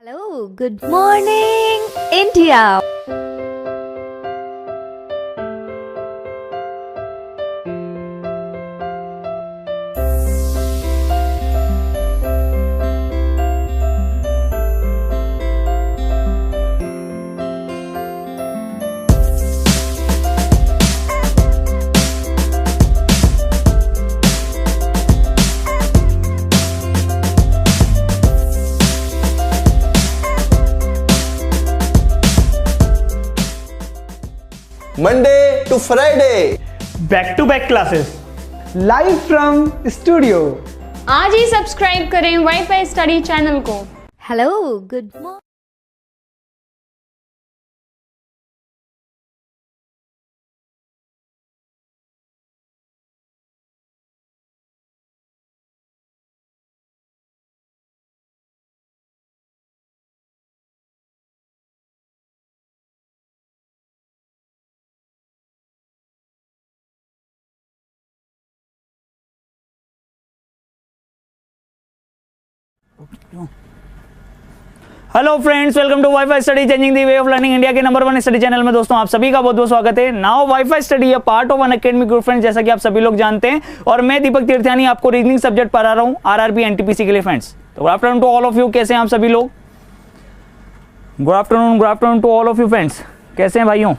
Hello, good morning, India. Monday to Friday, back to back classes live from studio. आज ही subscribe करें WiFi study channel को। Hello, good morning. Hello friends, welcome to WiFi study changing the way of learning India के number 1 study channel में। दोस्तों आप सभी का बहुत बहुत स्वागत है। नाउ वाईफाई स्टडी है part of Unacademy group friends, जैसा कि आप सभी लोग जानते हैं। और मैं दीपक तीर्थयानी आपको रीजनिंग सब्जेक्ट पढ़ा रहा हूँ आरआरबी एनटीपीसी के लिए फ्रेंड्स। तो good afternoon to all of you, कैसे हैं आप सभी लोग? Good afternoon to all of you friends, कैसे हैं भाइयों?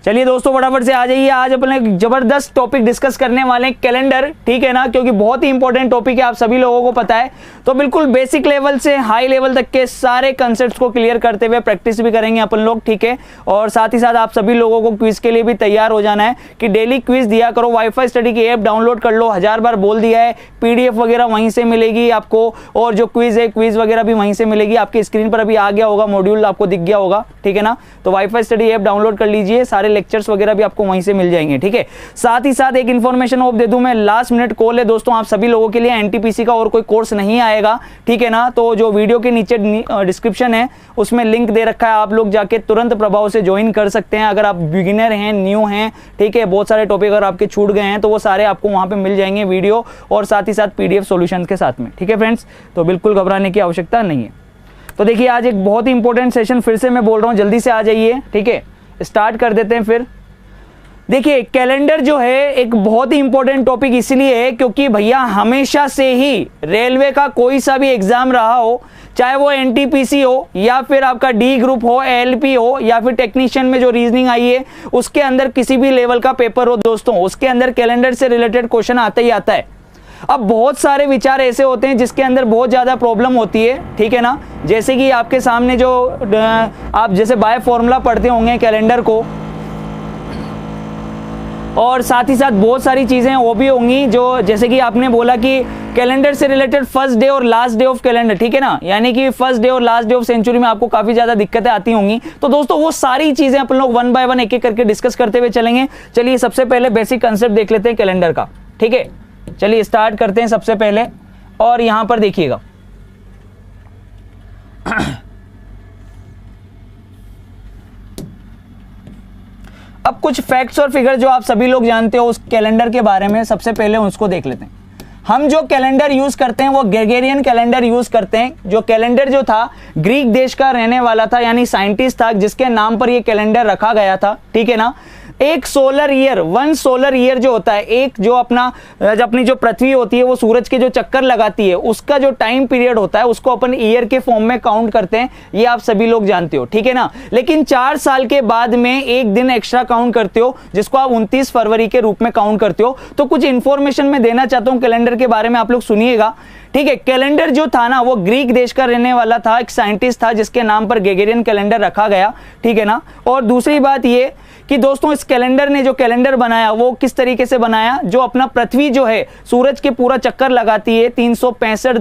चलिए दोस्तों फटाफट से आ जाइए। आज अपने एक जबरदस्त टॉपिक डिस्कस करने वाले हैं, कैलेंडर, ठीक है ना, क्योंकि बहुत ही इंपॉर्टेंट टॉपिक है, आप सभी लोगों को पता है। तो बिल्कुल बेसिक लेवल से हाई लेवल तक के सारे कंसेप्ट्स को क्लियर करते हुए प्रैक्टिस भी करेंगे अपन लोग, ठीक है। और साथ ही साथ आप सभी लोगों को क्विज के लिए भी तैयार हो जाना है कि डेली क्विज दिया करो। वाईफाई स्टडी की ऐप डाउनलोड कर लो, 1000 बार बोल दिया है। पीडीएफ वगैरह वहीं से मिलेगी आपको, और जो क्विज है क्विज वगैरह भी वहीं से मिलेगी। आपकी स्क्रीन पर अभी आ गया होगा, मॉड्यूल आपको दिख गया होगा, ठीक है ना। तो वाईफाई स्टडी ऐप डाउनलोड कर लीजिए, सारे लेक्चर्स वगैरह भी आपको वहीं से मिल जाएंगे, ठीक है। साथ ही साथ एक इन्फॉर्मेशन और दे दूं मैं, लास्ट मिनट कॉल है दोस्तों आप सभी लोगों के लिए। एनटीपीसी का और कोई कोर्स नहीं आएगा, ठीक है ना। तो जो वीडियो के नीचे डिस्क्रिप्शन है उसमें लिंक दे रखा है, आप लोग जाके तुरंत प्रभाव से ज्वाइन कर सकते हैं। अगर आप बिगिनर हैं, न्यू हैं, ठीक है, बहुत सारे टॉपिक अगर आपके छूट गए हैं तो वो सारे आपको वहां पे मिल जाएंगे वीडियो, और साथ ही साथ पीडीएफ सॉल्यूशंस के साथ में, ठीक है फ्रेंड्स। तो बिल्कुल घबराने की आवश्यकता नहीं है। तो देखिए आज एक बहुत ही इंपॉर्टेंट सेशन फिर से मैं बोल रहा हूँ, जल्दी से आ जाइए, ठीक है। स्टार्ट कर देते हैं फिर। देखिए कैलेंडर जो है एक बहुत ही इंपॉर्टेंट टॉपिक इसलिए है क्योंकि भैया हमेशा से ही रेलवे का कोई सा भी एग्जाम रहा हो, चाहे वो एनटीपीसी हो या फिर आपका डी ग्रुप हो, एलपी हो, या फिर टेक्नीशियन में जो रीजनिंग आई है उसके अंदर किसी भी लेवल का पेपर हो दोस्तों, उसके अंदर कैलेंडर से रिलेटेड क्वेश्चन आता ही आता है। अब बहुत सारे विचार ऐसे होते हैं जिसके अंदर बहुत ज़्यादा प्रॉब्लम होती है, ठीक है ना। जैसे कि आपके सामने जो आप जैसे बाय फॉर्मूला पढ़ते होंगे कैलेंडर को, और साथ ही साथ बहुत सारी चीज़ें वो भी होंगी जो, जैसे कि आपने बोला कि कैलेंडर से रिलेटेड फर्स्ट डे और लास्ट डे ऑफ कैलेंडर, ठीक है ना, यानी कि फर्स्ट डे और लास्ट डे ऑफ सेंचुरी में आपको काफ़ी ज़्यादा दिक्कतें आती होंगी। तो दोस्तों वो सारी चीज़ें अपन लोग 1 बाय 1 एक एक करके डिस्कस करते हुए चलेंगे। चलिए सबसे पहले बेसिक कंसेप्ट देख लेते हैं कैलेंडर का, ठीक है। चलिए स्टार्ट करते हैं सबसे पहले, और यहां पर देखिएगा अब कुछ फैक्ट्स और फिगर जो आप सभी लोग जानते हो उस कैलेंडर के बारे में, सबसे पहले उसको देख लेते हैं। हम जो कैलेंडर यूज करते हैं वो ग्रेगोरियन कैलेंडर यूज करते हैं। जो कैलेंडर जो था ग्रीक देश का रहने वाला था, यानी साइंटिस्ट था जिसके नाम पर ये कैलेंडर रखा गया था, ठीक है ना। एक सोलर ईयर, 1 सोलर ईयर जो होता है, एक जो अपनी जो पृथ्वी होती है वो सूरज के जो चक्कर लगाती है उसका जो टाइम पीरियड होता है उसको अपन ईयर के फॉर्म में काउंट करते हैं, ये आप सभी लोग जानते हो, ठीक है ना। लेकिन 4 साल के बाद में एक दिन एक्स्ट्रा काउंट करते हो जिसको आप 29 फरवरी के रूप में काउंट करते हो। तो कुछ इंफॉर्मेशन मैं देना चाहता हूं कैलेंडर के बारे में, आप लोग सुनिएगा, ठीक है। कैलेंडर जो था ना वो ग्रीक देश का रहने वाला था, एक साइंटिस्ट था जिसके नाम पर ग्रेगोरियन कैलेंडर रखा गया, ठीक है ना। और दूसरी बात ये कि दोस्तों इस कैलेंडर ने जो कैलेंडर बनाया वो किस तरीके से बनाया, जो अपना पृथ्वी जो है सूरज के पूरा चक्कर लगाती है 365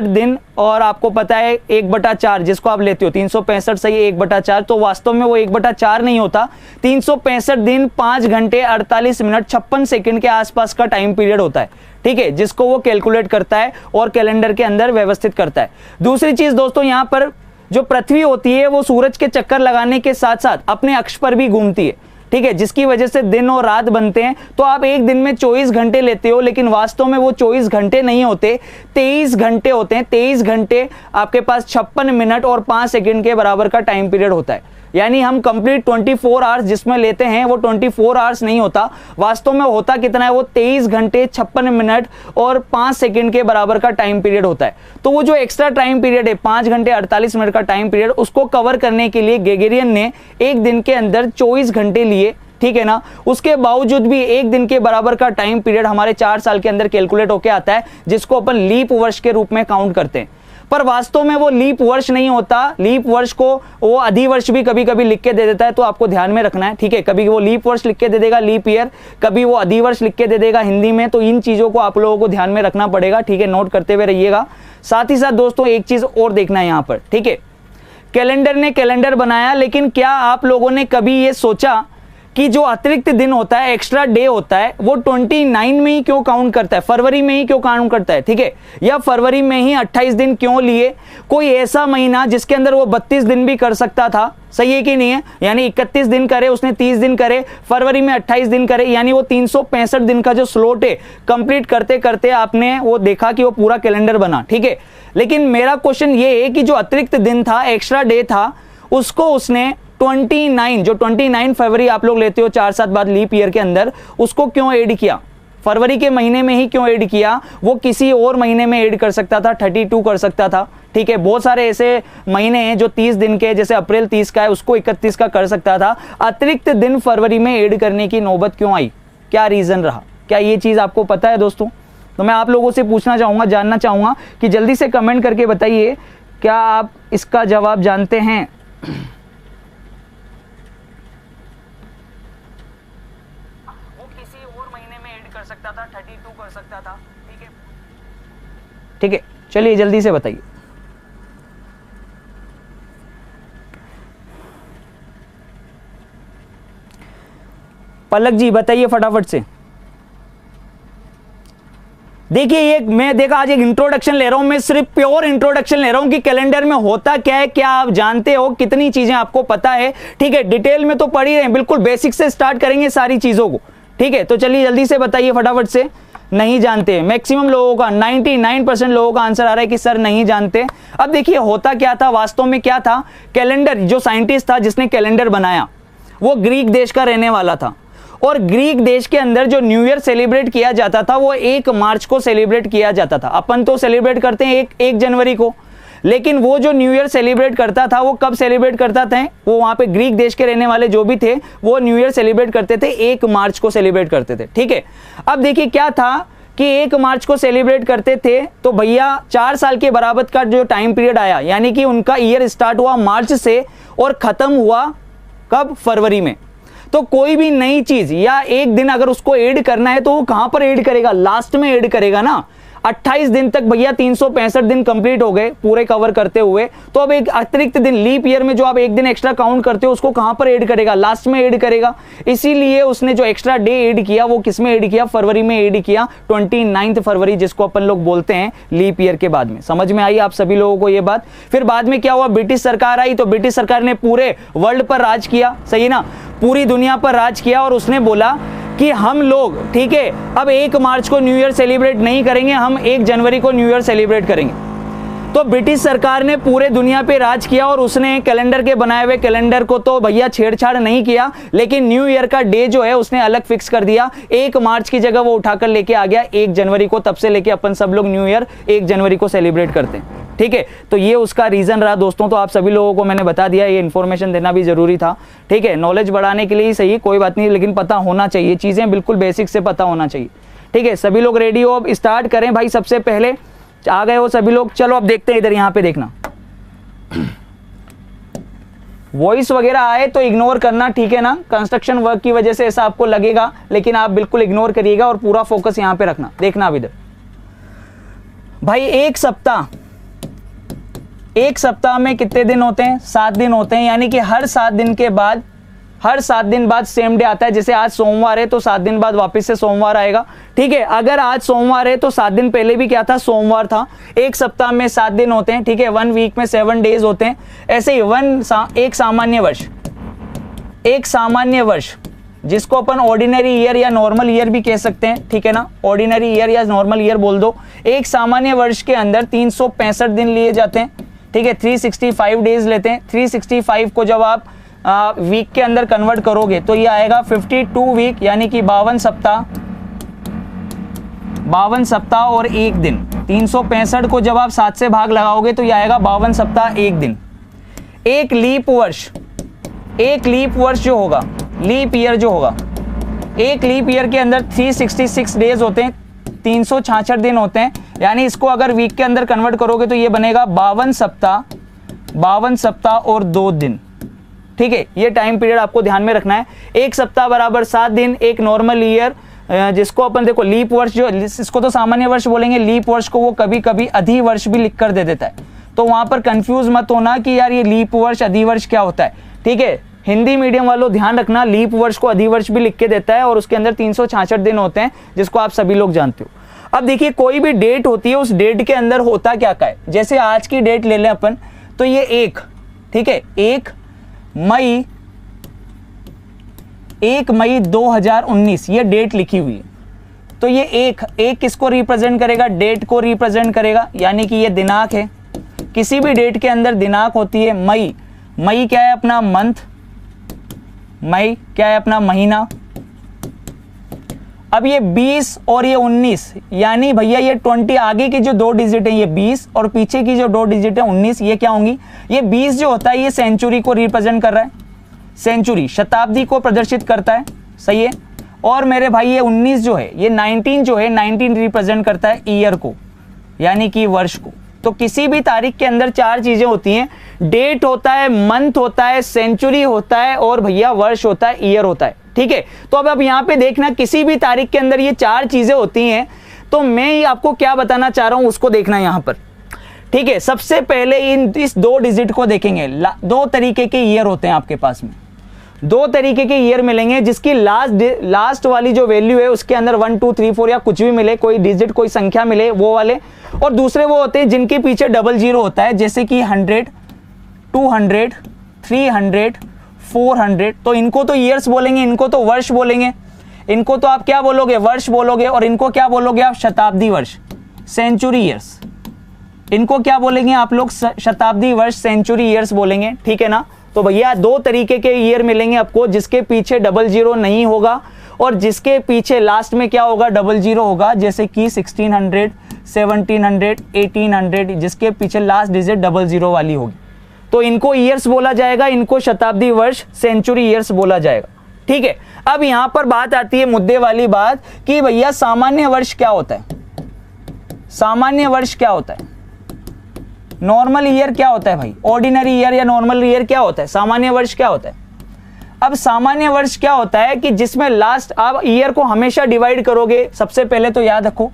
दिन, और आपको पता है 1/4 जिसको आप लेते हो 365 सही 1/4, तो वास्तव में वो 1/4 नहीं होता, 365 दिन 5 घंटे 48 मिनट 56 सेकंड के आसपास का टाइम पीरियड होता है, ठीक है, जिसको वो कैलकुलेट करता है और कैलेंडर के अंदर व्यवस्थित करता है। दूसरी चीज दोस्तों, यहां पर जो पृथ्वी होती है वो सूरज के चक्कर लगाने के साथ साथ अपने अक्ष पर भी घूमती है, ठीक है, जिसकी वजह से दिन और रात बनते हैं। तो आप एक दिन में 24 घंटे लेते हो, लेकिन वास्तव में वो 24 घंटे नहीं होते, 23 घंटे होते हैं। 23 घंटे आपके पास 56 मिनट और 5 सेकंड के बराबर का टाइम पीरियड होता है। यानी हम कंप्लीट 24 आवर्स जिसमें लेते हैं वो 24 आवर्स नहीं होता, वास्तव में होता कितना है, वो 23 घंटे 56 मिनट और 5 सेकंड के बराबर का टाइम पीरियड होता है। तो वो जो एक्स्ट्रा टाइम पीरियड है 5 घंटे 48 मिनट का टाइम पीरियड, उसको कवर करने के लिए गेगेरियन ने एक दिन के अंदर 24 घंटे लिए, ठीक है ना। उसके बावजूद भी एक दिन के बराबर का टाइम पीरियड हमारे 4 साल के अंदर कैलकुलेट होकर आता है, जिसको अपन लीप वर्ष के रूप में काउंट करते हैं। पर वास्तव में वो लीप वर्ष नहीं होता, लीप वर्ष को वो अधिवर्ष भी कभी कभी लिख के दे देता है, तो आपको ध्यान में रखना है, ठीक है। कभी वो लीप वर्ष लिख के दे देगा, लीप ईयर, कभी वो अधिवर्ष लिख के दे देगा हिंदी में, तो इन चीजों को आप लोगों को ध्यान में रखना पड़ेगा, ठीक है, नोट करते हुए रहिएगा। साथ ही साथ दोस्तों एक चीज और देखना है यहां पर, ठीक है, कैलेंडर ने कैलेंडर बनाया, लेकिन क्या आप लोगों ने कभी ये सोचा कि जो अतिरिक्त दिन होता है, एक्स्ट्रा डे होता है, वो 29 में ही क्यों काउंट करता है, फरवरी में ही क्यों काउंट करता है, ठीक है, या फरवरी में ही 28 दिन क्यों लिए? कोई ऐसा महीना जिसके अंदर वो 32 दिन भी कर सकता था, सही है कि नहीं है? यानी 31 दिन करे उसने, 30 दिन करे, फरवरी में 28 दिन करे, यानी वो 365 दिन का जो स्लॉट है कंप्लीट करते करते आपने वो देखा कि वो पूरा कैलेंडर बना, ठीक है। लेकिन मेरा क्वेश्चन ये है कि जो अतिरिक्त दिन था, एक्स्ट्रा डे था, उसको उसने 29 फरवरी आप लोग लेते हो 4 साल बाद लीप ईयर के अंदर, उसको क्यों ऐड किया? फरवरी के महीने में ही क्यों ऐड किया? वो किसी और महीने में ऐड कर सकता था, 32 कर सकता था, ठीक है। बहुत सारे ऐसे महीने हैं जो 30 दिन के, जैसे अप्रैल 30 का है, उसको 31 का कर सकता था। अतिरिक्त दिन फरवरी में ऐड करने की नौबत क्यों आई? क्या रीजन रहा? क्या ये चीज आपको पता है दोस्तों? तो मैं आप लोगों से पूछना चाहूंगा, जानना चाहूंगा कि जल्दी से कमेंट करके बताइए, क्या आप इसका जवाब जानते हैं? कर सकता था, 32 कर सकता था, ठीक है, ठीक है, चलिए जल्दी से बताइए। पलक जी बताइए फटाफट से। देखिए ये मैं देखा आज एक इंट्रोडक्शन ले रहा हूं, मैं सिर्फ प्योर इंट्रोडक्शन ले रहा हूं कि कैलेंडर में होता क्या है, क्या आप जानते हो, कितनी चीजें आपको पता है, ठीक है। डिटेल में तो पढ़ ही रहे हैं, बिल्कुल बेसिक से स्टार्ट करेंगे सारी चीजों को, ठीक है। तो चलिए जल्दी से बताइए फटाफट से। नहीं जानते, मैक्सिमम लोगों का 99% लोगों का आंसर आ रहा है कि सर नहीं जानते। अब देखिए होता क्या था, वास्तव में क्या था, कैलेंडर, जो साइंटिस्ट था जिसने कैलेंडर बनाया वो ग्रीक देश का रहने वाला था, और ग्रीक देश के अंदर जो न्यू ईयर सेलिब्रेट किया जाता था वो 1 मार्च को सेलिब्रेट किया जाता था। अपन तो सेलिब्रेट करते हैं 1 जनवरी को, लेकिन वो जो न्यू ईयर सेलिब्रेट करता था वो कब सेलिब्रेट करता था? वो वहां पे ग्रीक देश के रहने वाले जो भी थे वो न्यू ईयर सेलिब्रेट करते थे 1 मार्च को सेलिब्रेट करते थे, ठीक है। अब देखिए क्या था कि 1 मार्च को सेलिब्रेट करते थे, तो भैया 4 साल के बराबर का जो टाइम पीरियड आया, यानी कि उनका ईयर स्टार्ट हुआ मार्च से और खत्म हुआ कब? फरवरी में। तो कोई भी नई चीज या एक दिन अगर उसको ऐड करना है तो वो कहां पर ऐड करेगा? लास्ट में ऐड करेगा ना। 28 दिन तक भैया 365 दिन कंप्लीट हो गए पूरे कवर करते हुए, तो अब एक अतिरिक्त दिन लीप ईयर में जो आप एक दिन एक्स्ट्रा काउंट करते हो उसको कहां पर ऐड करेगा? लास्ट में ऐड करेगा। इसीलिए उसने जो एक्स्ट्रा डे ऐड किया वो किस में ऐड किया? फरवरी में ऐड किया, 29 फरवरी, जिसको अपन लोग बोलते हैं लीप ईयर के बाद में। समझ में आई आप सभी लोगों को ये बात? फिर बाद में क्या हुआ, ब्रिटिश सरकार आई, तो ब्रिटिश सरकार ने पूरे वर्ल्ड पर राज किया, सही ना, पूरी दुनिया पर राज किया, और उसने बोला कि हम लोग, ठीक है, अब 1 मार्च को न्यू ईयर सेलिब्रेट नहीं करेंगे, हम 1 जनवरी को न्यू ईयर सेलिब्रेट करेंगे। तो ब्रिटिश सरकार ने पूरे दुनिया पे राज किया और उसने कैलेंडर के बनाए हुए कैलेंडर को तो भैया छेड़छाड़ नहीं किया, लेकिन न्यू ईयर का डे जो है उसने अलग फिक्स कर दिया। 1 मार्च की जगह वो उठाकर लेके आ गया 1 जनवरी को। तब से लेके अपन सब लोग न्यू ईयर 1 जनवरी को सेलिब्रेट करते हैं, ठीक है। तो ये उसका रीजन रहा दोस्तों। तो आप सभी लोगों को मैंने बता दिया, ये इन्फॉर्मेशन देना भी जरूरी था, ठीक है। नॉलेज बढ़ाने के लिए ही सही, कोई बात नहीं, लेकिन पता होना चाहिए, चीजें बिल्कुल बेसिक से पता होना चाहिए, ठीक है। सभी लोग रेडी हो? अब स्टार्ट करें भाई। सबसे पहले आ गए हो सभी लोग? चलो अब देखते हैं, इधर यहाँ पे देखना, वॉइस वगैरह आए तो इग्नोर करना, ठीक है ना। कंस्ट्रक्शन वर्क की वजह से ऐसा आपको लगेगा, लेकिन आप बिल्कुल इग्नोर करिएगा और पूरा फोकस यहाँ पे रखना। देखना अब इधर भाई, एक सप्ताह में कितने दिन होते हैं? 7 दिन होते हैं, यानी कि हर 7 दिन के बाद, हर 7 दिन बाद सेम डे आता है। जैसे आज सोमवार है तो 7 दिन बाद वापस से सोमवार आएगा, ठीक है। अगर आज सोमवार है तो 7 दिन पहले भी क्या था? सोमवार था। एक सप्ताह में 7 दिन होते हैं, ठीक है। 1 वीक में 7 डेज होते हैं। ऐसे ही एक सामान्य वर्ष, जिसको अपन ऑर्डिनरी ईयर या नॉर्मल ईयर भी कह सकते हैं, ठीक है ना, ऑर्डिनरी ईयर या नॉर्मल ईयर बोल दो। एक सामान्य वर्ष के अंदर 365 दिन लिए जाते हैं, ठीक है, 365 डेज लेते हैं। 365 को जब आप वीक के अंदर कन्वर्ट करोगे तो ये आएगा 52 वीक, यानी कि 52 सप्ताह और एक दिन। 365 को जब आप 7 से भाग लगाओगे तो ये आएगा 52 सप्ताह एक दिन। एक लीप वर्ष जो होगा, लीप ईयर जो होगा, एक लीप ईयर के अंदर 366 डेज होते हैं, 366 दिन होते हैं, यानी इसको अगर वीक के अंदर कन्वर्ट करोगे तो ये बनेगा 52 सप्ताह और 2 दिन, ठीक है। ये टाइम पीरियड आपको ध्यान में रखना है। एक सप्ताह बराबर 7 दिन। एक नॉर्मल ईयर जिसको अपन देखो लीप वर्ष, जो इसको तो सामान्य वर्ष बोलेंगे, लीप वर्ष को वो कभी कभी अधिवर्ष भी लिख कर दे देता है, तो वहां पर कंफ्यूज मत होना कि यार ये लीप वर्ष अधिवर्ष क्या होता है, ठीक है। हिंदी मीडियम वालों ध्यान रखना, लीप वर्ष को अधिवर्ष भी लिख के देता है और उसके अंदर 366 दिन होते हैं, जिसको आप सभी लोग जानते हो। अब देखिए कोई भी डेट होती है, उस डेट के अंदर होता क्या क्या है। जैसे आज की डेट ले लें अपन, तो ये 1, ठीक है, 1 मई 2019 ये डेट लिखी हुई है। तो ये एक किसको रिप्रेजेंट करेगा, डेट को रिप्रेजेंट करेगा, यानी कि ये दिनांक है। किसी भी डेट के अंदर दिनांक होती है। मई क्या है अपना मंथ, मई क्या है अपना महीना। अब ये 20 और ये 19, यानी भैया ये 20 आगे की जो 2 डिजिट है ये 20 और पीछे की जो 2 डिजिट है 19, ये क्या होंगी, ये 20 जो होता है ये सेंचुरी को रिप्रेजेंट कर रहा है, सेंचुरी शताब्दी को प्रदर्शित करता है, सही है। और मेरे भाई ये 19 जो है, ये 19 जो है 19 रिप्रेजेंट करता है ईयर को, यानी कि वर्ष को। तो किसी भी तारीख के अंदर 4 चीजें होती हैं, डेट होता है, मंथ होता है, सेंचुरी होता है और भैया वर्ष होता है, ईयर होता है, ठीक है। तो अब यहां पे देखना, किसी भी तारीख के अंदर ये 4 चीजें होती हैं, तो मैं आपको क्या बताना चाह रहा हूं उसको देखना यहां पर, ठीक है। सबसे पहले इस 2 डिजिट को देखेंगे। 2 तरीके के ईयर होते हैं आपके पास में, 2 तरीके के ईयर मिलेंगे, जिसकी लास्ट वाली जो वैल्यू है उसके अंदर 1 2 3 4 या कुछ भी मिले, कोई डिजिट कोई संख्या मिले, वो वाले। और दूसरे वो होते हैं जिनके पीछे 00 होता है, जैसे कि 100, 200, 300, 400। तो इनको तो ईयर्स बोलेंगे, इनको तो वर्ष बोलेंगे, इनको तो आप क्या बोलोगे, वर्ष बोलोगे। और इनको क्या बोलोगे आप, शताब्दी वर्ष, सेंचुरी ईयर्स। इनको क्या बोलेंगे आप लोग, शताब्दी वर्ष, सेंचुरी ईयर्स बोलेंगे, ठीक है ना। तो भैया 2 तरीके के ईयर मिलेंगे आपको, जिसके पीछे 00 नहीं होगा और जिसके पीछे लास्ट में क्या होगा, 00 होगा, जैसे कि 1600, 1700, 1800, जिसके पीछे लास्ट डिजिट 00 वाली होगी। तो इनको ईयर्स बोला जाएगा, इनको शताब्दी वर्ष, सेंचुरी ईयर्स बोला जाएगा, ठीक है। अब यहां पर बात आती है मुद्दे वाली बात कि भैया सामान्य वर्ष क्या होता है, सामान्य वर्ष क्या होता है, नॉर्मल ईयर क्या होता है भाई, ऑर्डिनरी ईयर या नॉर्मल ईयर क्या होता है, सामान्य वर्ष क्या होता है। अब सामान्य वर्ष क्या होता है कि जिसमें लास्ट, आप ईयर को हमेशा डिवाइड करोगे, सबसे पहले तो याद रखो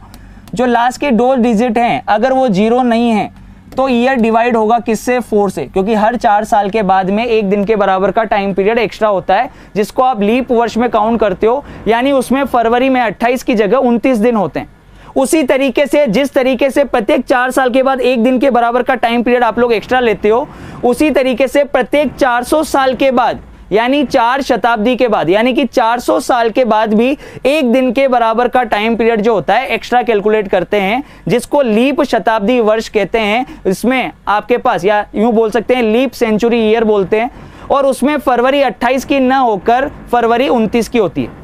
जो लास्ट के 2 डिजिट हैं अगर वो 0 नहीं है तो ईयर डिवाइड होगा किससे, 4 से, क्योंकि हर 4 साल के बाद में 1 दिन के बराबर का टाइम पीरियड एक्स्ट्रा होता है, जिसको आप लीप वर्ष में काउंट करते हो, यानी उसमें फरवरी में 28 की जगह 29 दिन होते हैं। उसी तरीके से जिस तरीके से प्रत्येक 4 साल के बाद 1 दिन के बराबर का टाइम पीरियड आप लोग एक्स्ट्रा लेते हो, उसी तरीके से प्रत्येक 400 साल के बाद, यानी 4 शताब्दी के बाद, यानी कि 400 साल के बाद भी 1 दिन के बराबर का टाइम पीरियड जो होता है एक्स्ट्रा कैलकुलेट करते हैं, जिसको लीप शताब्दी वर्ष कहते हैं। इसमें आपके पास, या यूं बोल सकते हैं लीप सेंचुरी ईयर बोलते हैं, और उसमें फरवरी 28 की न होकर फरवरी 29 की होती है।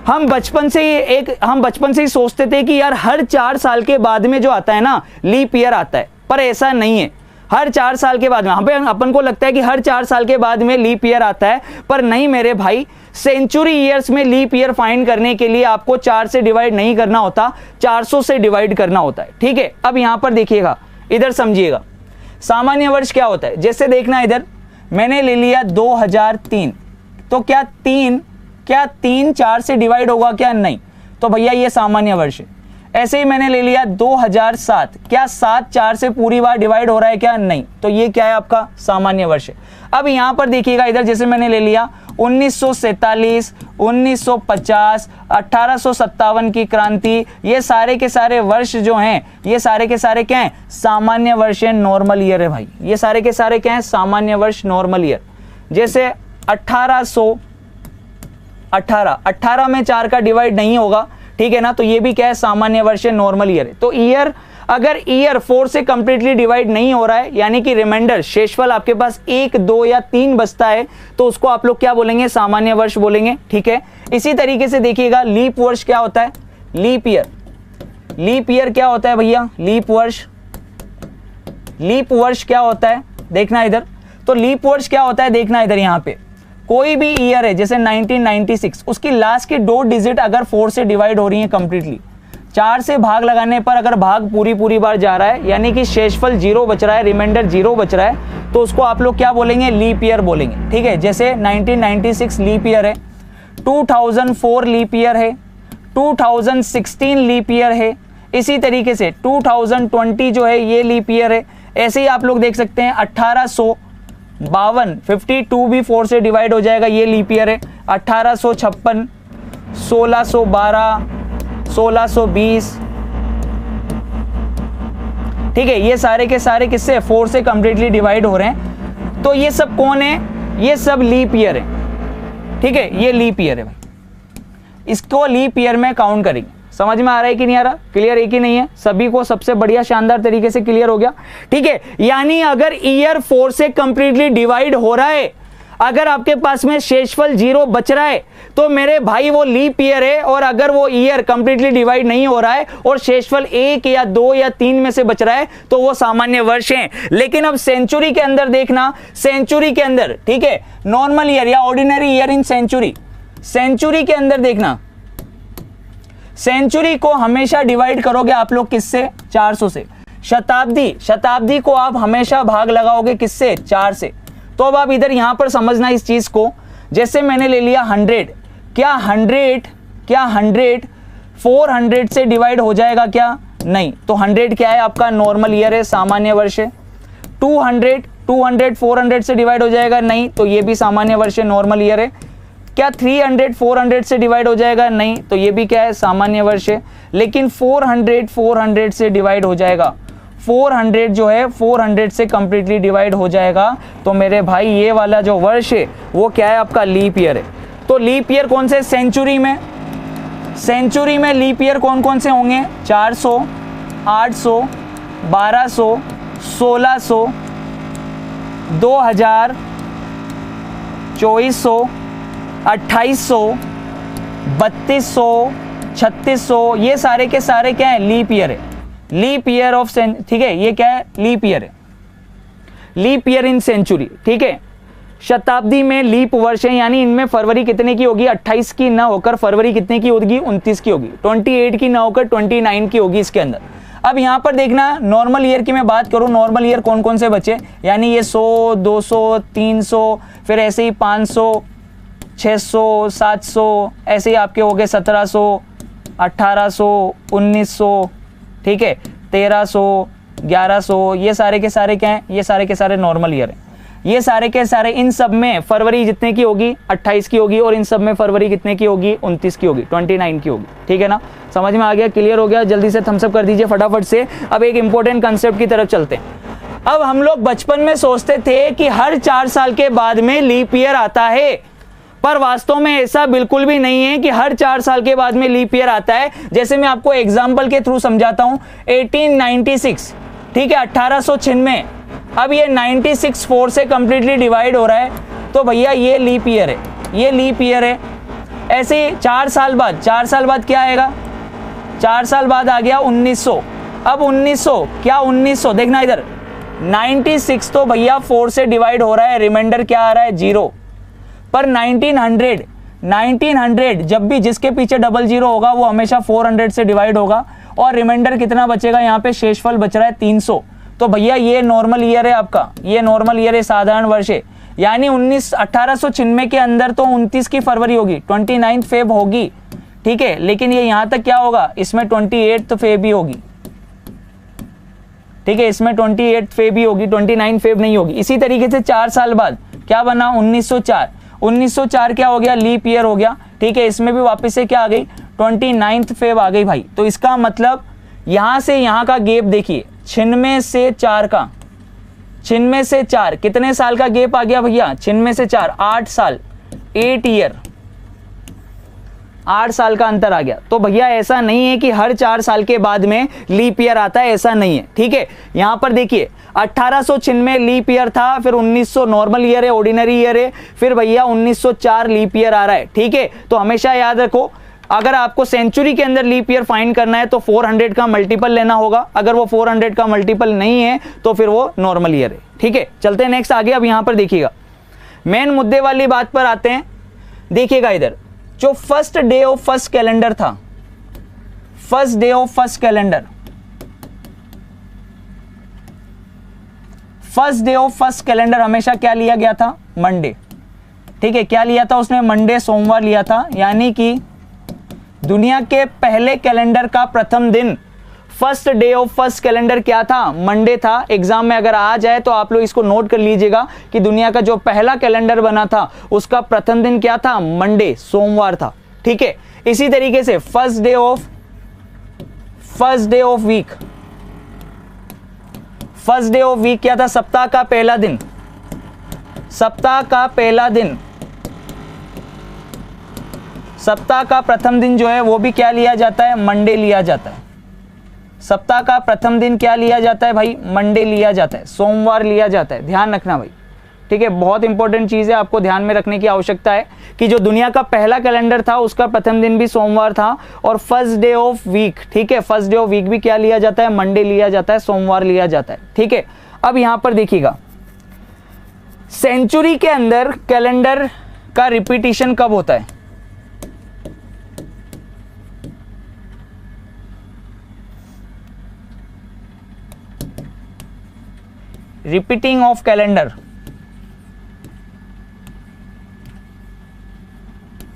हम बचपन से ही सोचते थे कि यार हर 4 साल के बाद में जो आता है ना लीप ईयर आता है, पर ऐसा नहीं है। हर 4 साल के बाद में, अपन को लगता है कि हर 4 साल के बाद में लीप ईयर आता है, पर नहीं मेरे भाई। सेंचुरी ईयर्स में लीप ईयर फाइंड करने के लिए आपको 4 से डिवाइड नहीं करना होता, 400 से डिवाइड करना होता है, ठीक है। अब यहां पर देखिएगा, इधर समझिएगा, सामान्य वर्ष क्या होता है। जैसे देखना, इधर मैंने ले लिया 2003, तो क्या 3 4 से डिवाइड होगा क्या, नहीं, तो भैया ये सामान्य वर्ष है। ऐसे ही मैंने ले लिया 2007, क्या 7 4 से पूरी बार डिवाइड हो रहा है क्या, नहीं, तो ये क्या है आपका सामान्य वर्ष है। अब यहां पर देखिएगा, इधर जैसे मैंने ले लिया 1947, 1950, 1857 की क्रांति, ये सारे के सारे वर्ष जो हैं, ये सारे के सारे क्या हैं, सामान्य वर्ष है, नॉर्मल ईयर है भाई। ये सारे के सारे क्या हैं, सामान्य वर्ष, नॉर्मल ईयर। जैसे 18 में 4 का डिवाइड नहीं होगा, ठीक है ना, तो ये भी क्या है, सामान्य वर्ष है, नॉर्मल ईयर है। तो ईयर, अगर ईयर 4 से कंप्लीटली डिवाइड नहीं हो रहा है, यानी कि रिमाइंडर शेषफल आपके पास 1, 2 या 3 बचता है, तो उसको आप लोग क्या बोलेंगे, सामान्य वर्ष बोलेंगे, ठीक है। इसी तरीके से देखिएगा लीप वर्ष क्या होता है, लीप ईयर। लीप ईयर क्या होता है भैया, लीप वर्ष। लीप वर्ष क्या होता है, देखना इधर, तो लीप वर्ष क्या होता है, देखना इधर, यहां पे कोई भी ईयर है जैसे 1996, उसकी लास्ट की 2 डिजिट अगर 4 से डिवाइड हो रही है कंप्लीटली, 4 से भाग लगाने पर अगर भाग पूरी बार जा रहा है, यानी कि शेषफल 0 बच रहा है, रिमाइंडर 0 बच रहा है, तो उसको आप लोग क्या बोलेंगे, लीप ईयर बोलेंगे, ठीक है। जैसे 1996 लीप ईयर है, 2004 लीप ईयर है, 2016 लीप ईयर है, इसी तरीके से 2020 जो है ये लीप ईयर है। ऐसे ही आप लोग देख सकते हैं 1852, 52 भी 4 से डिवाइड हो जाएगा, ये लीप ईयर है। 1856, 1612, 1620, ठीक है, ये सारे के सारे किससे, 4 से कंप्लीटली डिवाइड हो रहे हैं। तो ये सब कौन है, ये सब लीप ईयर है, ठीक है, ये लीप ईयर है भाई, इसको लीप ईयर में काउंट करेंगे। समझ में आ रहा है कि नहीं आ रहा, क्लियर है कि नहीं है, सभी को सबसे बढ़िया शानदार तरीके से क्लियर हो गया, ठीक है। यानी अगर ईयर 4 से कंप्लीटली डिवाइड हो रहा है, अगर आपके पास में शेषफल 0 बच रहा है, तो मेरे भाई वो लीप ईयर है। और अगर वो ईयर कंप्लीटली डिवाइड नहीं हो रहा है और शेषफल 1 या 2 या 3 में से बच रहा है, तो वो सामान्य वर्ष है। लेकिन अब सेंचुरी के अंदर देखना, सेंचुरी के अंदर, ठीक है, नॉर्मल ईयर या ordinary year in century, century के अंदर देखना, सेंचुरी को हमेशा डिवाइड करोगे आप लोग किससे, 400 से। शताब्दी, शताब्दी को आप हमेशा भाग लगाओगे किससे, 4 से। तो अब आप इधर यहां पर समझना इस चीज को, जैसे मैंने ले लिया 100, क्या 100 400 से डिवाइड हो जाएगा क्या, नहीं, तो 100 क्या है आपका, नॉर्मल ईयर है, सामान्य वर्ष है। 200 400 से डिवाइड हो जाएगा, नहीं, तो ये भी सामान्य वर्ष है, नॉर्मल ईयर है। क्या 300 400 से डिवाइड हो जाएगा, नहीं, तो ये भी क्या है, सामान्य वर्ष है। लेकिन 400 से डिवाइड हो जाएगा, 400 जो है 400 से कंप्लीटली डिवाइड हो जाएगा, तो मेरे भाई ये वाला जो वर्ष है वो क्या है आपका, लीप ईयर है। तो लीप ईयर कौन से, सेंचुरी में, सेंचुरी में लीप ईयर कौन कौन से होंगे, 400, 800, 1200, 1600, 2000, 2400, 2800, 3200, 3600, ये सारे के सारे क्या है, लीप ईयर है, लीप ईयर ऑफ, ठीक है, ये क्या है, लीप ईयर है, लीप ईयर इन सेंचुरी, ठीक है। शताब्दी में लीप वर्ष है, यानी इनमें फरवरी कितने की होगी, 28 की ना होकर फरवरी कितने की होगी, 29 की होगी, 28 की ना होकर 29 की होगी इसके अंदर। अब यहां पर देखना, नॉर्मल ईयर की मैं बात करूं, नॉर्मल ईयर कौन कौन से बचे, यानी ये 100, 200, 300, फिर ऐसे ही 500, 600, 700, ऐसे ही आपके हो गए 1700, 1800, 1900, ठीक है, 1300, 1100, ये सारे के सारे क्या हैं, ये सारे के सारे नॉर्मल ईयर हैं। ये सारे के सारे, इन सब में फरवरी जितने की होगी 28 की होगी, और इन सब में फरवरी कितने की होगी, 29 की होगी, 29 की होगी, ठीक है ना। समझ में आ गया, क्लियर हो गया, जल्दी से थम्स अप कर दीजिए फटाफट से। अब एक इंपॉर्टेंट कंसेप्ट की तरफ चलते हैं। अब हम लोग बचपन में सोचते थे कि हर 4 साल के बाद में लीप ईयर आता है, पर वास्तव में ऐसा बिल्कुल भी नहीं है कि हर 4 साल के बाद में लीप ईयर आता है। जैसे मैं आपको एग्जांपल के थ्रू समझाता हूं, 1896, ठीक है, 1896, अब ये 96 4 से कंप्लीटली डिवाइड हो रहा है, तो भैया ये लीप ईयर है, ये लीप ईयर है। ऐसे ही 4 साल बाद, 4 साल बाद क्या आएगा, 4 साल बाद आ गया 1900। अब 1900 क्या, 1900 देखना इधर, 96 तो भैया 4 से डिवाइड हो रहा है, रिमाइंडर क्या आ रहा है, 0। पर 1900 जब भी जिसके पीछे 00 होगा वो हमेशा 400 से डिवाइड होगा, और रिमाइंडर कितना बचेगा, यहाँ पे शेषफल बच रहा है 300। तो भैया ये नॉर्मल ईयर है आपका, ये नॉर्मल ईयर है, साधारण वर्ष है। यानी 1896 के अंदर तो 29 की फरवरी होगी, 29 फेब होगी, ठीक है, लेकिन ये यहां तक क्या होगा, इसमें 28 फेब ही होगी, ठीक है, इसमें 28 फेब ही होगी, 29 फेब नहीं होगी। इसी तरीके से 4 साल बाद क्या बना, 1904, 1904 क्या हो गया, लीप ईयर हो गया, ठीक है, इसमें भी वापस से क्या आ गई, 29 फेब आ गई भाई। तो इसका मतलब यहां से यहां का गैप देखिए, 96 से 4 का, 96 से 4 कितने साल का गैप आ गया भैया, 96 से 4 8 साल, 8 ईयर, 8 साल का अंतर आ गया। तो भैया ऐसा नहीं है कि हर 4 साल के बाद में लीप ईयर आता है, ऐसा नहीं है, ठीक है। यहां पर देखिए 1896 लीप ईयर था, फिर 1900 नॉर्मल ईयर है, ऑर्डिनरी ईयर है, फिर भैया 1904 लीप ईयर आ रहा है, ठीक है। तो हमेशा याद रखो, अगर आपको सेंचुरी के अंदर लीप ईयर फाइंड करना है तो 400 का मल्टीपल लेना होगा, अगर वो 400 का मल्टीपल नहीं है तो फिर वो नॉर्मल ईयर है, ठीक है। चलते हैं नेक्स्ट आगे। अब यहां पर देखिएगा, मेन मुद्दे वाली बात पर आते हैं। देखिएगा इधर, जो first day of first calendar था, first day of first calendar, first day of first calendar हमेशा क्या लिया गया था? मंडे, ठीक है। क्या लिया था उसने? मंडे, सोमवार लिया था। यानी कि दुनिया के पहले कैलेंडर का प्रथम दिन, first day of first calendar क्या था? मंडे था। एग्जाम में अगर आ जाए तो आप लोग इसको नोट कर लीजिएगा कि दुनिया का जो पहला कैलेंडर बना था उसका प्रथम दिन क्या था? मंडे, सोमवार था, ठीक है। इसी तरीके से first day of week, first day of week क्या था? सप्ताह का पहला दिन, सप्ताह का पहला दिन, सप्ताह का प्रथम दिन जो है वो भी क्या लिया जाता है? मंडे लिया जाता है। सप्ताह का प्रथम दिन क्या लिया जाता है भाई? मंडे लिया जाता है, सोमवार लिया जाता है। ध्यान रखना भाई, ठीक है। बहुत इंपॉर्टेंट चीज है, आपको ध्यान में रखने की आवश्यकता है कि जो दुनिया का पहला कैलेंडर था उसका प्रथम दिन भी सोमवार था, और फर्स्ट डे ऑफ वीक, ठीक है, फर्स्ट डे ऑफ वीक भी क्या लिया जाता है? मंडे लिया जाता है, सोमवार लिया जाता है, ठीक है। अब यहां पर देखिएगा, सेंचुरी के अंदर कैलेंडर का रिपीटिशन कब होता है? रिपीटिंग ऑफ कैलेंडर,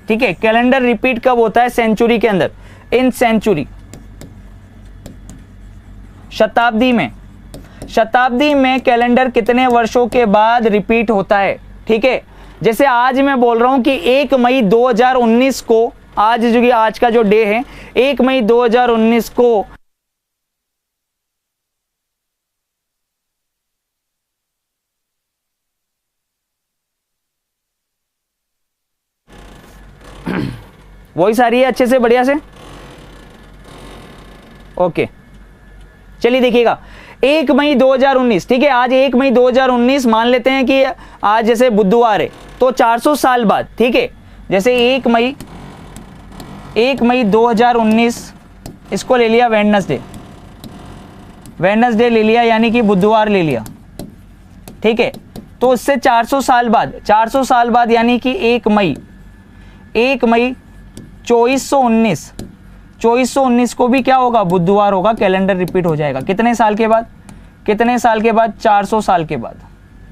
ठीक है। कैलेंडर रिपीट कब होता है सेंचुरी के अंदर? इन सेंचुरी, शताब्दी में, शताब्दी में कैलेंडर कितने वर्षों के बाद रिपीट होता है, ठीक है। जैसे आज मैं बोल रहा हूं कि 1 मई 2019 को, आज जो कि आज का जो डे है 1 मई 2019 को वॉइस आ रही है अच्छे से, बढ़िया से? ओके, चलिए देखिएगा, 1 मई 2019, ठीक है। आज 1 मई 2019 मान लेते हैं कि आज जैसे बुधवार है, तो 400 साल बाद, ठीक है। जैसे 1 मई 2019 इसको ले लिया वेडनेसडे, वेडनेसडे ले लिया, यानी कि बुधवार ले लिया, ठीक है। तो उससे 400 साल बाद, 400 साल बाद यानी कि 1 मई 2419 को भी क्या होगा? बुधवार होगा, कैलेंडर रिपीट हो जाएगा। कितने साल के बाद? कितने साल के बाद? 400 साल के बाद,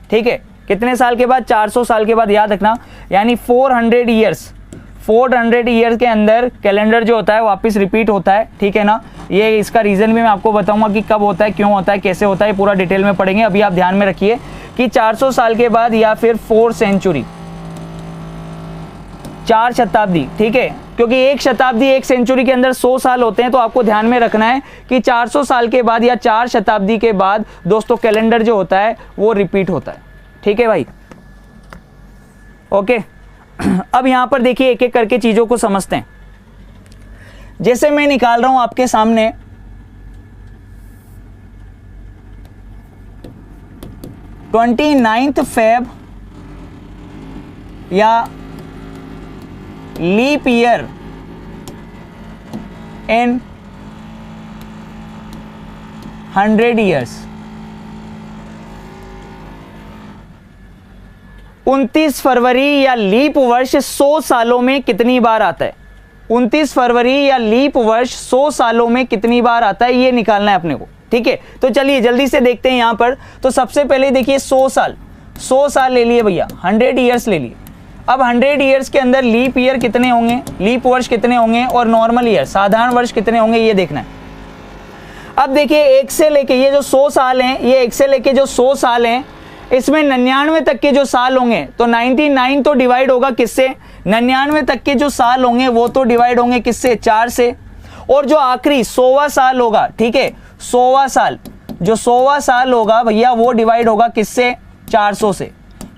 ठीक है। कितने साल के बाद? 400 साल के बाद, याद रखना। यानी 400 ईयर्स के अंदर कैलेंडर जो होता है वापस रिपीट होता है, ठीक है ना। ये इसका रीजन भी मैं आपको बताऊंगा कि कब होता है, क्यों होता है, कैसे होता है, पूरा डिटेल में पढ़ेंगे। अभी आप ध्यान में रखिए कि 400 साल के बाद या फिर 4 सेंचुरी, 4 शताब्दी, ठीक है। क्योंकि एक शताब्दी, एक सेंचुरी के अंदर 100 साल होते हैं, तो आपको ध्यान में रखना है कि 400 साल के बाद या 4 शताब्दी के बाद दोस्तों कैलेंडर जो होता है वो रिपीट होता है, ठीक है भाई। ओके, अब यहां पर देखिए एक एक करके चीजों को समझते हैं। जैसे मैं निकाल रहा हूं आपके सामने 29 फेब या लीप ईयर इन 100 ईयर्स। 29 फरवरी या लीप वर्ष 100 सालों में कितनी बार आता है? 29 फरवरी या लीप वर्ष 100 सालों में कितनी बार आता है, ये निकालना है अपने को, ठीक है। तो चलिए जल्दी से देखते हैं यहां पर। तो सबसे पहले देखिए 100 साल ले लिए भैया, 100 ईयर्स ले लिए। अब 100 ईयर्स के अंदर लीप ईयर कितने होंगे, लीप वर्ष कितने होंगे, और नॉर्मल ईयर साधारण वर्ष कितने होंगे, ये देखना है। अब देखिए 1 से लेके ये जो 100 साल हैं, ये 1 से लेके जो 100 साल हैं, इसमें 99 तक के जो साल होंगे, तो 99 तो डिवाइड होगा किससे? 99 तक के जो साल होंगे वो तो डिवाइड होंगे किससे? 4 से। और जो आखिरी 100वां साल होगा, ठीक है, 100वां साल, जो 100वां साल होगा भैया वो डिवाइड होगा किससे? 400 से।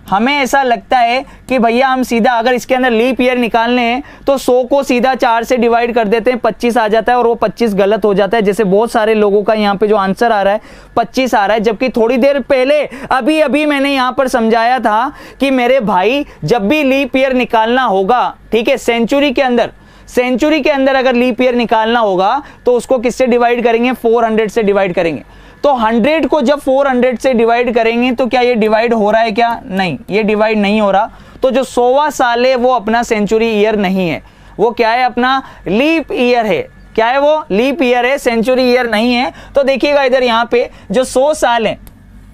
हमें ऐसा लगता है कि भैया हम सीधा अगर इसके अंदर लीप ईयर निकालने हैं तो 100 को सीधा 4 से डिवाइड कर देते हैं, 25 आ जाता है, और वो 25 गलत हो जाता है। जैसे बहुत सारे लोगों का यहाँ पे जो आंसर आ रहा है 25 आ रहा है, जबकि थोड़ी देर पहले अभी मैंने यहाँ पर समझाया था कि मेरे भाई जब भी लीप ईयर निकालना होगा, ठीक है, सेंचुरी के अंदर अगर लीप ईयर निकालना होगा तो उसको किससे डिवाइड करेंगे, 400 से डिवाइड करेंगे। तो 100 को जब 400 से डिवाइड करेंगे तो क्या ये डिवाइड हो रहा है क्या? नहीं, ये डिवाइड नहीं हो रहा। तो जो 100वां साल है वो अपना सेंचुरी ईयर नहीं है, वो क्या है, अपना लीप ईयर है। क्या है वो? लीप ईयर है, सेंचुरी ईयर नहीं है। तो देखिएगा इधर यहाँ पे जो 100 साल है,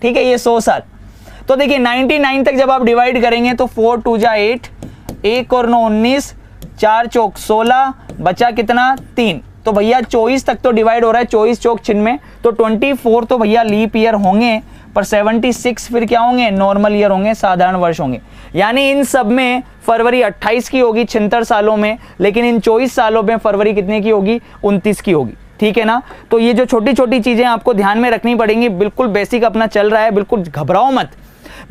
ठीक है, ये 100 साल, तो देखिए 99 तक जब आप डिवाइड करेंगे तो 4 2 जा 8, 1 और 9 19, 4 चौक 16, बचा कितना, 3। तो भैया 24 तक तो डिवाइड हो रहा है, 24 चौक 96, तो 24 तो भैया लीप ईयर होंगे, पर 76 फिर क्या होंगे, नॉर्मल ईयर होंगे, साधारण वर्ष होंगे। यानी इन सब में फरवरी 28 की होगी 76 सालों में, लेकिन इन 24 सालों में फरवरी कितने की होगी, 29 की होगी। ठीक है ना? तो ये जो छोटी छोटी चीजें आपको ध्यान में रखनी पड़ेंगी, बिल्कुल बेसिक अपना चल रहा है, बिल्कुल घबराओ मत।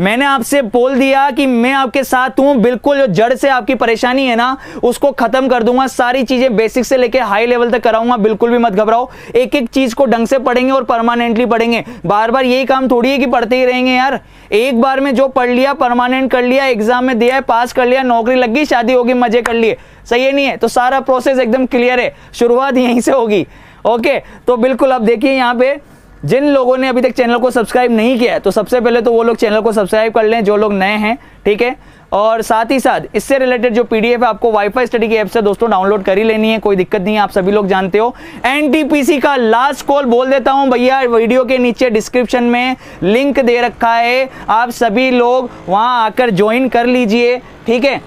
मैंने आपसे बोल दिया कि मैं आपके साथ हूं, बिल्कुल जो जड़ से आपकी परेशानी है ना उसको खत्म कर दूंगा, सारी चीजें बेसिक से लेके हाई लेवल तक कराऊंगा, बिल्कुल भी मत घबराओ। एक एक चीज को ढंग से पढ़ेंगे और परमानेंटली पढ़ेंगे। बार बार यही काम थोड़ी है कि पढ़ते ही रहेंगे यार। एक बार में जो पढ़ लिया, परमानेंट कर लिया, एग्जाम में दिया है, पास कर लिया, नौकरी लग गई, शादी होगी, मजे कर लिए, सही है नहीं है? तो सारा प्रोसेस एकदम क्लियर है, शुरुआत यहीं से होगी। ओके, तो बिल्कुल अब देखिए यहाँ पे जिन लोगों ने अभी तक चैनल को सब्सक्राइब नहीं किया है तो सबसे पहले तो वो लोग चैनल को सब्सक्राइब कर लें, जो लोग नए हैं, ठीक है। और साथ ही साथ इससे रिलेटेड जो पीडीएफ है आपको वाईफाई स्टडी की ऐप से दोस्तों डाउनलोड कर ही लेनी है, कोई दिक्कत नहीं है, आप सभी लोग जानते हो। एनटीपीसी का लास्ट कॉल बोल देता हूं भैया, वीडियो के नीचे डिस्क्रिप्शन में लिंक दे रखा है, आप सभी लोग वहां आकर ज्वाइन कर लीजिए, ठीक है।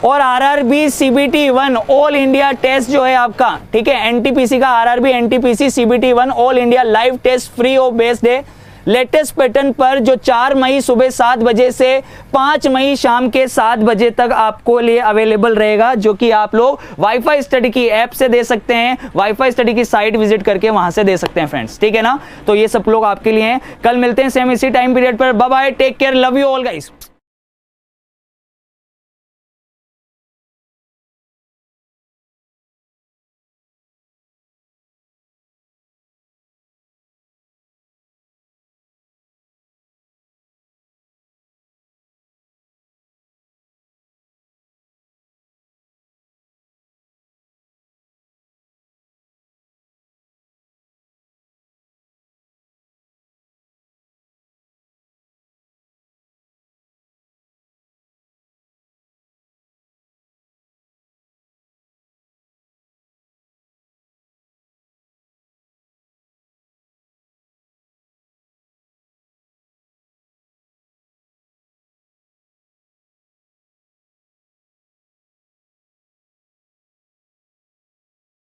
और RRB CBT 1 all India test जो है आपका, ठीक है, एनटीपीसी का RRB NTPC CBT 1 all India live test free of based है, लेटेस्ट पैटर्न पर, जो 4 मई सुबह 7 बजे से 5 मई शाम के 7 बजे तक आपको लिए अवेलेबल रहेगा, जो कि आप लोग वाईफाई स्टडी की ऐप से दे सकते हैं, वाईफाई स्टडी की साइट विजिट करके वहां से दे सकते हैं फ्रेंड्स, ठीक है ना। तो ये सब लोग आपके लिए हैं। कल मिलते हैं सेम इसी टाइम पीरियड पर। Bye bye, take care, love you all guys.